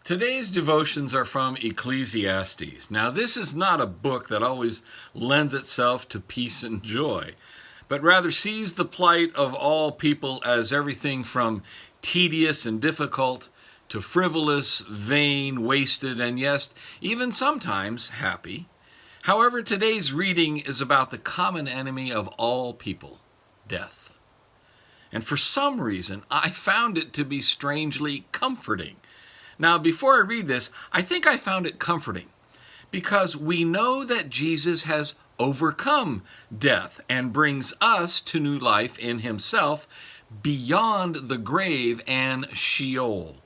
Today's devotions are from Ecclesiastes. Now, this is not a book that always lends itself to peace and joy, but rather sees the plight of all people as everything from tedious and difficult to frivolous, vain, wasted, and yes, even sometimes happy. However, today's reading is about the common enemy of all people, death. And for some reason, I found it to be strangely comforting. Now, before I read this, I think I found it comforting because we know that Jesus has overcome death and brings us to new life in himself beyond the grave and Sheol.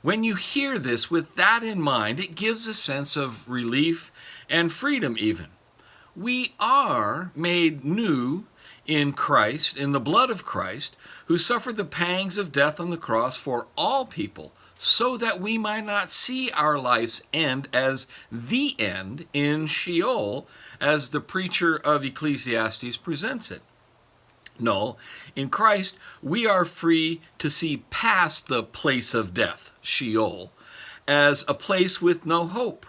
When you hear this with that in mind, it gives a sense of relief and freedom even. We are made new in Christ, in the blood of Christ, who suffered the pangs of death on the cross for all people, so that we might not see our life's end as the end in Sheol, as the preacher of Ecclesiastes presents it. No, in Christ, we are free to see past the place of death, Sheol, as a place with no hope.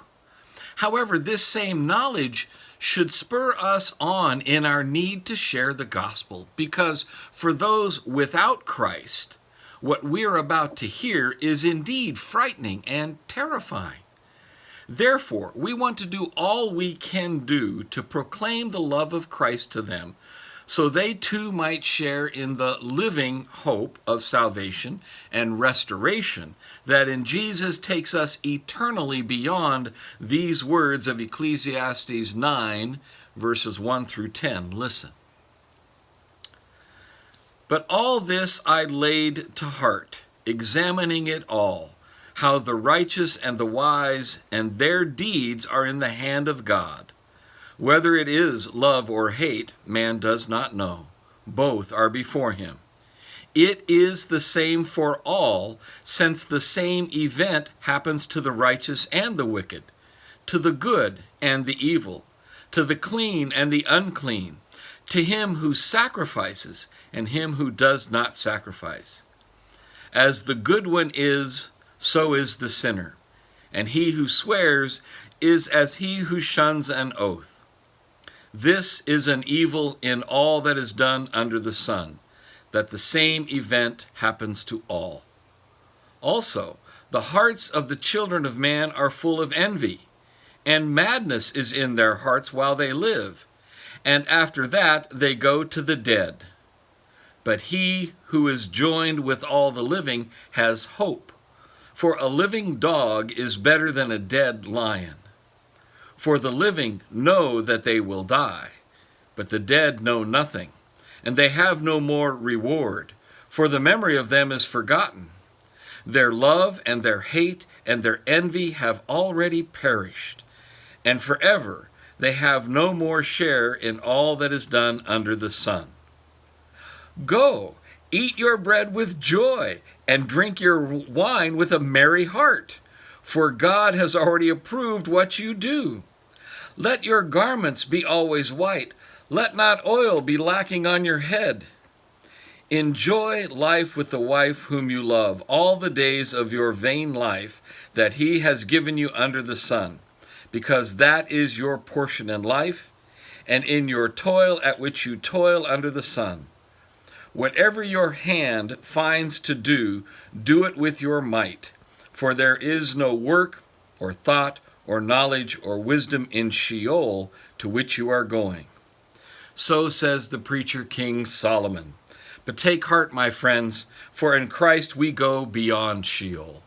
However, this same knowledge should spur us on in our need to share the gospel, because for those without Christ, what we're about to hear is indeed frightening and terrifying. Therefore, we want to do all we can do to proclaim the love of Christ to them, so they too might share in the living hope of salvation and restoration that in Jesus takes us eternally beyond these words of Ecclesiastes 9, verses 1 through 10. Listen. But all this I laid to heart, examining it all, how the righteous and the wise and their deeds are in the hand of God. Whether it is love or hate, man does not know. Both are before him. It is the same for all, since the same event happens to the righteous and the wicked, to the good and the evil, to the clean and the unclean, to him who sacrifices and him who does not sacrifice. As the good one is, so is the sinner, and he who swears is as he who shuns an oath. This is an evil in all that is done under the sun, that the same event happens to all. Also, the hearts of the children of man are full of envy, and madness is in their hearts while they live, and after that they go to the dead. But he who is joined with all the living has hope, for a living dog is better than a dead lion. For the living know that they will die, but the dead know nothing, and they have no more reward, for the memory of them is forgotten. Their love and their hate and their envy have already perished, and forever they have no more share in all that is done under the sun. Go, eat your bread with joy, and drink your wine with a merry heart, for God has already approved what you do. Let your garments be always white. Let not oil be lacking on your head. Enjoy life with the wife whom you love, all the days of your vain life that he has given you under the sun, because that is your portion in life, and in your toil at which you toil under the sun. Whatever your hand finds to do, do it with your might, for there is no work or thought or knowledge or wisdom in Sheol to which you are going. So says the preacher King Solomon. But take heart, my friends, for in Christ we go beyond Sheol.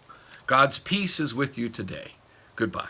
God's peace is with you today. Goodbye.